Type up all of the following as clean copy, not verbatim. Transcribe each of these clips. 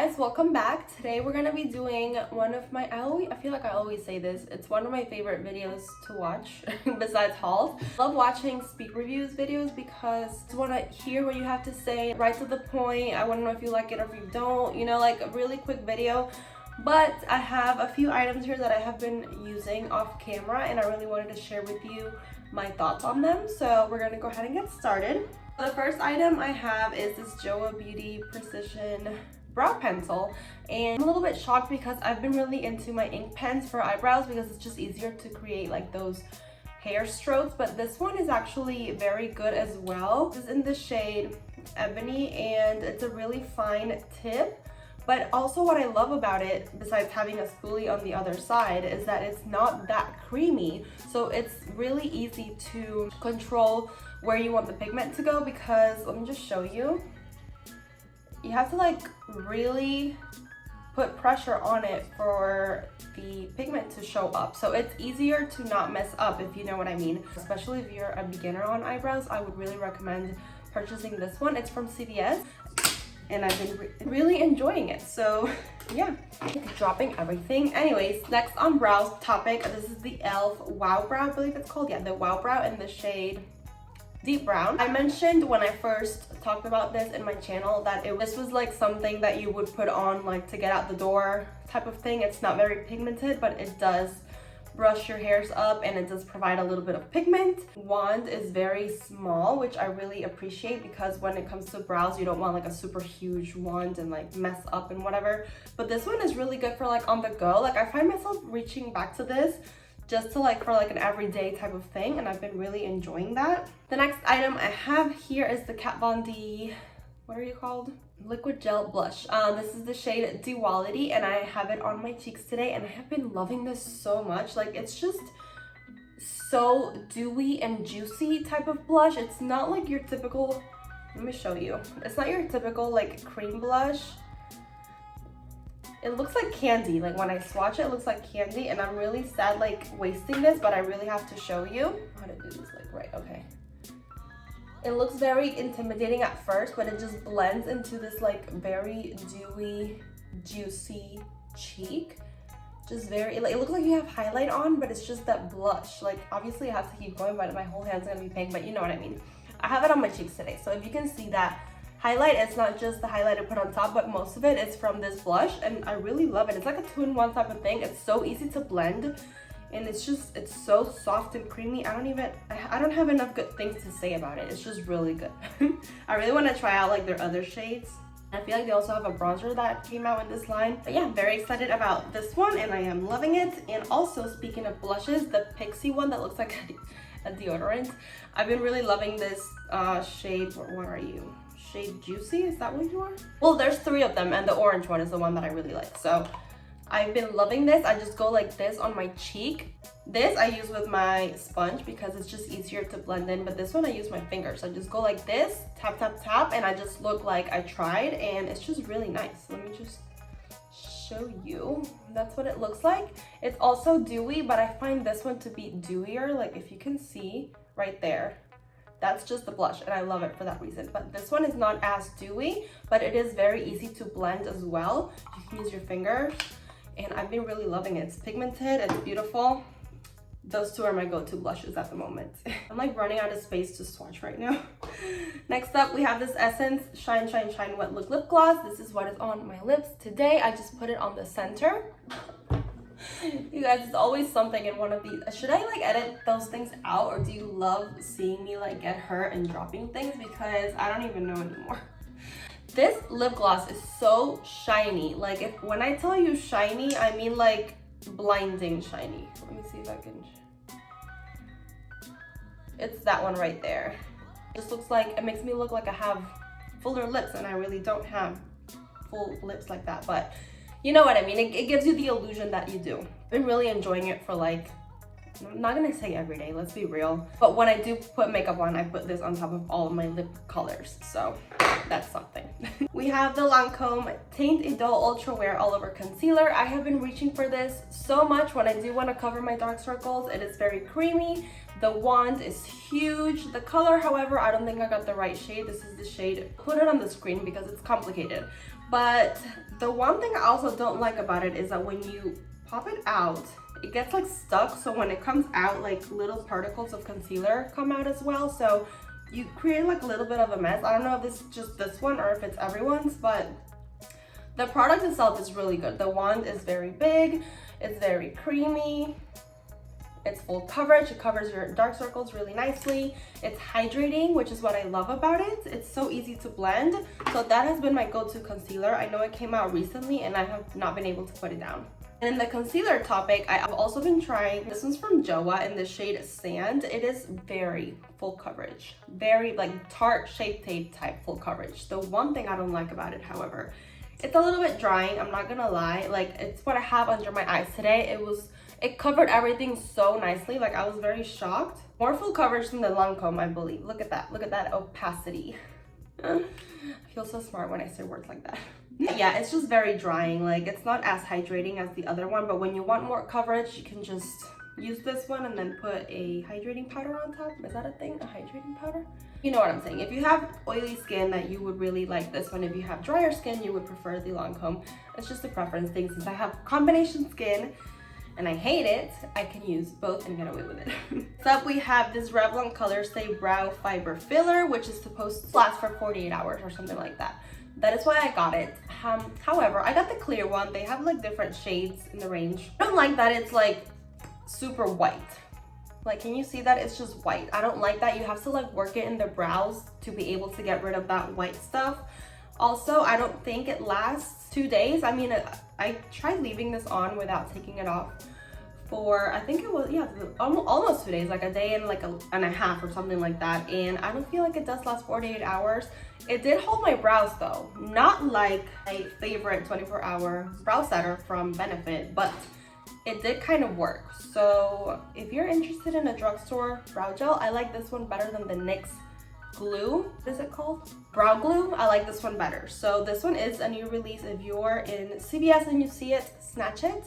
guys, welcome back. Today we're gonna be doing one of my, I feel like I always say this, it's one of my favorite videos to watch besides hauls. I love watching speak reviews videos because I just want to hear what you have to say, right to the point. I want to know if you like it or if you don't, you know, like a really quick video. But I have a few items here that I have been using off camera and I really wanted to share with you my thoughts on them. So we're gonna go ahead and get started. The first item I have is this Joa Beauty Precision brow pencil, and I'm a little bit shocked because I've been really into my ink pens for eyebrows because it's just easier to create like those hair strokes, but this one is actually very good as well. This is in the shade Ebony and it's a really fine tip. But also what I love about it, besides having a spoolie on the other side, is that it's not that creamy. So it's really easy to control where you want the pigment to go because, let me just show you. You have to like really put pressure on it for the pigment to show up. So it's easier to not mess up, if you know what I mean. Especially if you're a beginner on eyebrows, I would really recommend purchasing this one. It's from CVS. And I've been really enjoying it. So yeah, dropping everything. Anyways, next on brows topic, this is the e.l.f. Wow Brow, I believe it's called. Yeah, the Wow Brow in the shade Deep Brown. I mentioned when I first talked about this in my channel that this was like something that you would put on like to get out the door type of thing. It's not very pigmented, but it does brush your hairs up and it does provide a little bit of pigment. Wand is very small, which I really appreciate because when it comes to brows, you don't want like a super huge wand and like mess up and whatever. But this one is really good for like on the go. Like I find myself reaching back to this just to like for like an everyday type of thing, and I've been really enjoying that. The next item I have here is the Kat Von D, what are you called? Liquid Gel Blush. This is the shade Duality and I have it on my cheeks today and I have been loving this so much. Like it's just so dewy and juicy type of blush. It's not like your typical, let me show you. It's not your typical like cream blush. It looks like candy. Like when I swatch it, it looks like candy and I'm really sad like wasting this, but I really have to show you how to do this like right, okay. It looks very intimidating at first, but it just blends into this like very dewy, juicy cheek. Just very, like, it looks like you have highlight on, but it's just that blush. Like obviously I have to keep going, but my whole hand's gonna be pink, but you know what I mean. I have it on my cheeks today. So if you can see that highlight, it's not just the highlight I put on top, but most of it is from this blush and I really love it. It's like a 2-in-1 type of thing. It's so easy to blend. And it's so soft and creamy. I don't have enough good things to say about it. It's just really good. I really want to try out like their other shades. I feel like they also have a bronzer that came out in this line. But yeah, very excited about this one and I am loving it. And also speaking of blushes, the Pixie one that looks like a deodorant. I've been really loving this shade. What are you? Shade Juicy? Is that what you are? Well, there's 3 of them and the orange one is the one that I really like. So I've been loving this. I just go like this on my cheek. This I use with my sponge because it's just easier to blend in, but this one I use my fingers. I just go like this, tap, tap, tap, and I just look like I tried, and it's just really nice. Let me just show you. That's what it looks like. It's also dewy, but I find this one to be dewier. Like if you can see right there, that's just the blush and I love it for that reason. But this one is not as dewy, but it is very easy to blend as well. You can use your fingers. And I've been really loving it. It's pigmented, it's beautiful. Those 2 are my go-to blushes at the moment. I'm like running out of space to swatch right now. Next up, we have this Essence Shine Shine Shine Wet Look Lip Gloss. This is what is on my lips today. I just put it on the center. You guys, it's always something in one of these. Should I like edit those things out, or do you love seeing me like get hurt and dropping things? Because I don't even know anymore. This lip gloss is so shiny. Like when I tell you shiny, I mean like blinding shiny. Let me see if I can. It's that one right there. It just looks like, it makes me look like I have fuller lips and I really don't have full lips like that. But you know what I mean? It gives you the illusion that you do. I've been really enjoying it for like, I'm not gonna say every day, let's be real. But when I do put makeup on, I put this on top of all of my lip colors. So that's something. We have the Lancome Taint Idol Ultra Wear All Over Concealer. I have been reaching for this so much when I do want to cover my dark circles. It is very creamy. The wand is huge. The color, however, I don't think I got the right shade. This is the shade, put it on the screen because it's complicated. But the one thing I also don't like about it is that when you pop it out, it gets like stuck. So when it comes out, like little particles of concealer come out as well. So you create like a little bit of a mess. I don't know if this is just this one or if it's everyone's, but the product itself is really good. The wand is very big, it's very creamy, it's full coverage, it covers your dark circles really nicely. It's hydrating, which is what I love about it. It's so easy to blend. So that has been my go-to concealer. I know it came out recently and I have not been able to put it down. And in the concealer topic, I have also been trying, this one's from Joa in the shade Sand. It is very full coverage, very like Tarte Shape Tape type full coverage. The one thing I don't like about it, however, it's a little bit drying, I'm not gonna lie. Like, it's what I have under my eyes today. It covered everything so nicely. Like, I was very shocked. More full coverage than the Lancome, I believe. Look at that opacity. I feel so smart when I say words like that. Yeah, it's just very drying. Like, it's not as hydrating as the other one, but when you want more coverage, you can just use this one and then put a hydrating powder on top. Is that a thing? A hydrating powder? You know what I'm saying. If you have oily skin, that you would really like this one. If you have drier skin, you would prefer the Lancome. It's just a preference thing. Since I have combination skin and I hate it, I can use both and get away with it. Next up, we have this Revlon Colorstay Brow Fiber Filler, which is supposed to last for 48 hours or something like that. That is why I got it. However, I got the clear one. They have like different shades in the range. I don't like that it's like super white. Like, can you see that? It's just white. I don't like that. You have to like work it in the brows to be able to get rid of that white stuff. Also, I don't think it lasts 2 days. I mean, I tried leaving this on without taking it off for, I think it was, yeah, almost 2 days, like a day and like and a half or something like that. And I don't feel like it does last 48 hours. It did hold my brows though. Not like my favorite 24-hour brow setter from Benefit, but it did kind of work. So if you're interested in a drugstore brow gel, I like this one better than the NYX glue. What is it called? Brow glue. I like this one better. So this one is a new release. If you're in CVS and you see it, snatch it.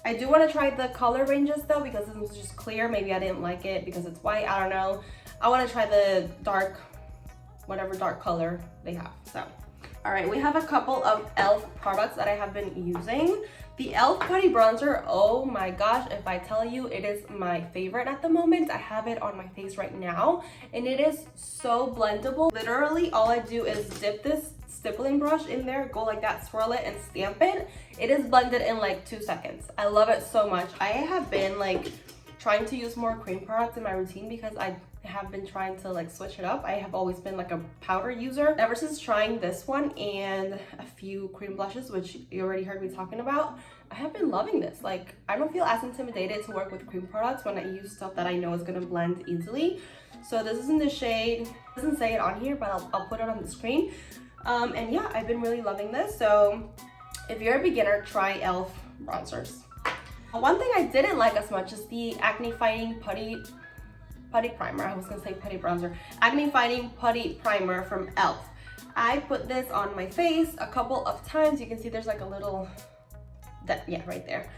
I do want to try the color ranges though, because this was just clear. Maybe I didn't like it because it's white. I don't know. I want to try the dark, whatever dark color they have. So, all right, we have a couple of e.l.f. products that I have been using. The e.l.f. Putty Bronzer, oh my gosh, if I tell you, it is my favorite at the moment. I have it on my face right now, and it is so blendable. Literally, all I do is dip this stippling brush in there, go like that, swirl it, and stamp it. It is blended in like 2 seconds. I love it so much. I have been like trying to use more cream products in my routine because I have been trying to like switch it up. I have always been like a powder user. Ever since trying this one and a few cream blushes, which you already heard me talking about, I have been loving this. Like, I don't feel as intimidated to work with cream products when I use stuff that I know is gonna blend easily. So this is in the shade, it doesn't say it on here, but I'll put it on the screen. And yeah, I've been really loving this. So if you're a beginner, try e.l.f. bronzers. One thing I didn't like as much is the acne fighting putty primer. I was gonna say putty bronzer. Acne fighting putty primer from e.l.f. I put this on my face a couple of times. You can see there's like a little, yeah, right there.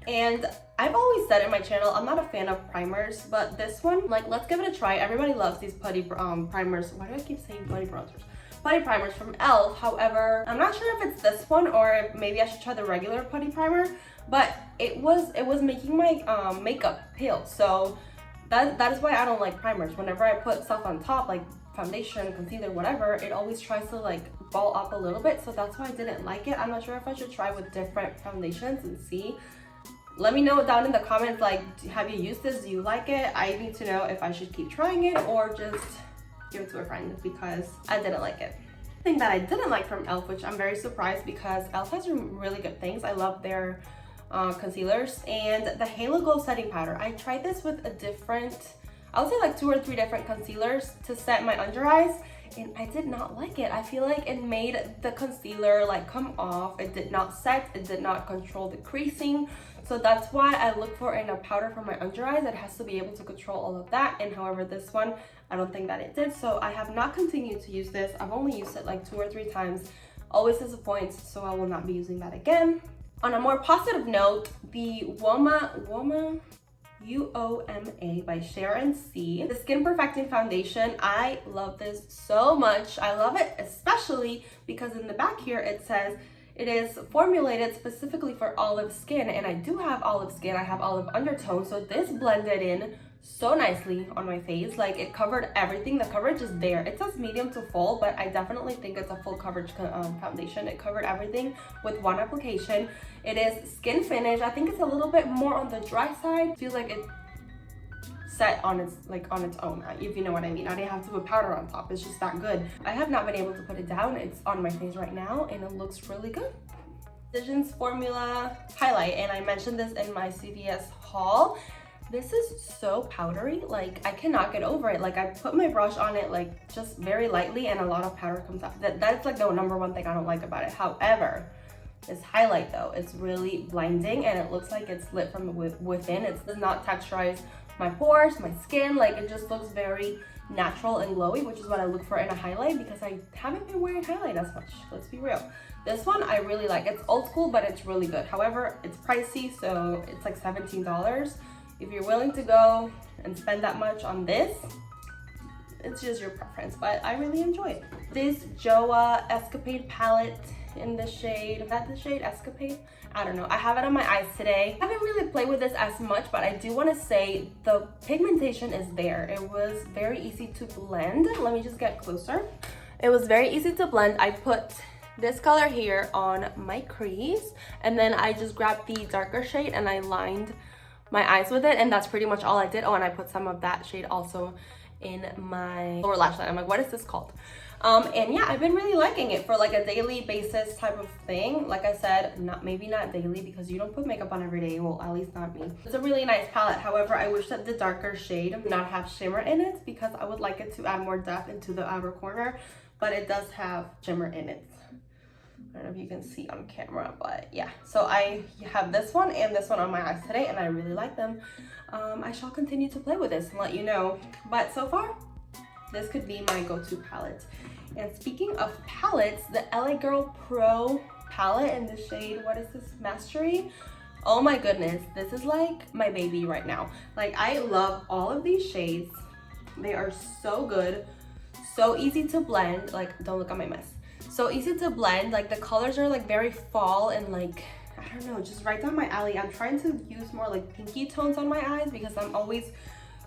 And I've always said in my channel, I'm not a fan of primers, but this one, like, let's give it a try. Everybody loves these putty primers. Why do I keep saying putty bronzers? Putty primers from e.l.f. However, I'm not sure if it's this one or if maybe I should try the regular putty primer, but it was making my makeup pale. So that is why I don't like primers. Whenever I put stuff on top, like foundation, concealer, whatever, it always tries to like ball up a little bit. So that's why I didn't like it. I'm not sure if I should try with different foundations and see. Let me know down in the comments, like, have you used this? Do you like it? I need to know if I should keep trying it or just give it to a friend because I didn't like it. The thing that I didn't like from e.l.f., which I'm very surprised because e.l.f. has really good things. I love their concealers and the Halo Glow setting powder. I tried this with a different, I would say like 2 or 3 different concealers to set my under eyes, and I did not like it. I feel like it made the concealer like come off. It did not set, it did not control the creasing. So that's why I look for in a powder for my under eyes. It has to be able to control all of that. And however, this one, I don't think that it did. So I have not continued to use this. I've only used it like 2 or 3 times. Always disappoints, so I will not be using that again. On a more positive note, the UOMA by Sharon C. The Skin Perfecting Foundation. I love this so much. I love it especially because in the back here it says it is formulated specifically for olive skin, and I do have olive skin. I have olive undertone, so this blended in so nicely on my face. Like, it covered everything. The coverage is there. It says medium to full, but I definitely think it's a full coverage foundation. It covered everything with one application. It is skin finish. I think it's a little bit more on the dry side. Feels like it set on its own, if you know what I mean. I didn't have to put powder on top. It's just that good. I have not been able to put it down. It's on my face right now and it looks really good. Decisions Formula Highlight, and I mentioned this in my CVS haul. This is so powdery. Like, I cannot get over it. Like, I put my brush on it like just very lightly and a lot of powder comes out. That's like the number one thing I don't like about it. However, this highlight though, it's really blinding and it looks like it's lit from within. It does not texturize my pores, my skin. Like, it just looks very natural and glowy, which is what I look for in a highlight because I haven't been wearing highlight as much. Let's be real. This one I really like. It's old school, but it's really good. However, it's pricey, so it's like $17. If you're willing to go and spend that much on this, it's just your preference, but I really enjoy it. This Joa Escapade palette in the shade, is that the shade Escapade? I don't know. I have it on my eyes today. I haven't really played with this as much, but I do want to say the pigmentation is there. It was very easy to blend. Let me just get closer. It was very easy to blend. I put this color here on my crease, and then I just grabbed the darker shade and I lined my eyes with it, and that's pretty much all I did. Oh, and I put some of that shade also in my lower lash line. I'm like, what is this called? And yeah, I've been really liking it for like a daily basis type of thing. Like I said, maybe not daily because you don't put makeup on every day. Well, at least not me. It's a really nice palette. However, I wish that the darker shade did not have shimmer in it because I would like it to add more depth into the outer corner, but it does have shimmer in it. I don't know if you can see on camera, but yeah. So I have this one and this one on my eyes today and I really like them. I shall continue to play with this and let you know. But so far, this could be my go-to palette. And speaking of palettes, the LA Girl Pro palette in the shade, what is this, Mastery? Oh my goodness, this is like my baby right now. Like, I love all of these shades. They are so good, so easy to blend. Like, don't look at my mess. So easy to blend. Like, the colors are like very fall and like, I don't know, just right down my alley. I'm trying to use more like pinky tones on my eyes because I'm always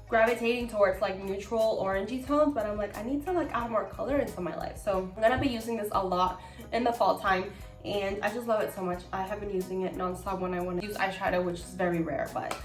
gravitating towards like neutral orangey tones, but I'm like, I need to like add more color into my life. So I'm gonna be using this a lot in the fall time and I just love it so much. I have been using it nonstop when I want to use eyeshadow, which is very rare, but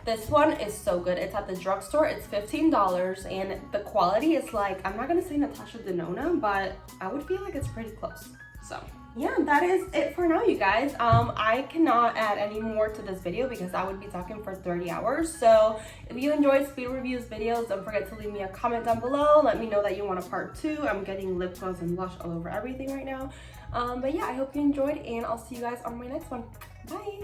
this one is so good. It's at the drugstore. It's $15 and the quality is like, I'm not gonna say Natasha Denona, but I would feel like it's pretty close. So yeah, that is it for now, you guys. I cannot add any more to this video because I would be talking for 30 hours. So if you enjoyed speed reviews videos, don't forget to leave me a comment down below. Let me know that you want a part 2. I'm getting lip gloss and blush all over everything right now. But yeah, I hope you enjoyed and I'll see you guys on my next one. Bye.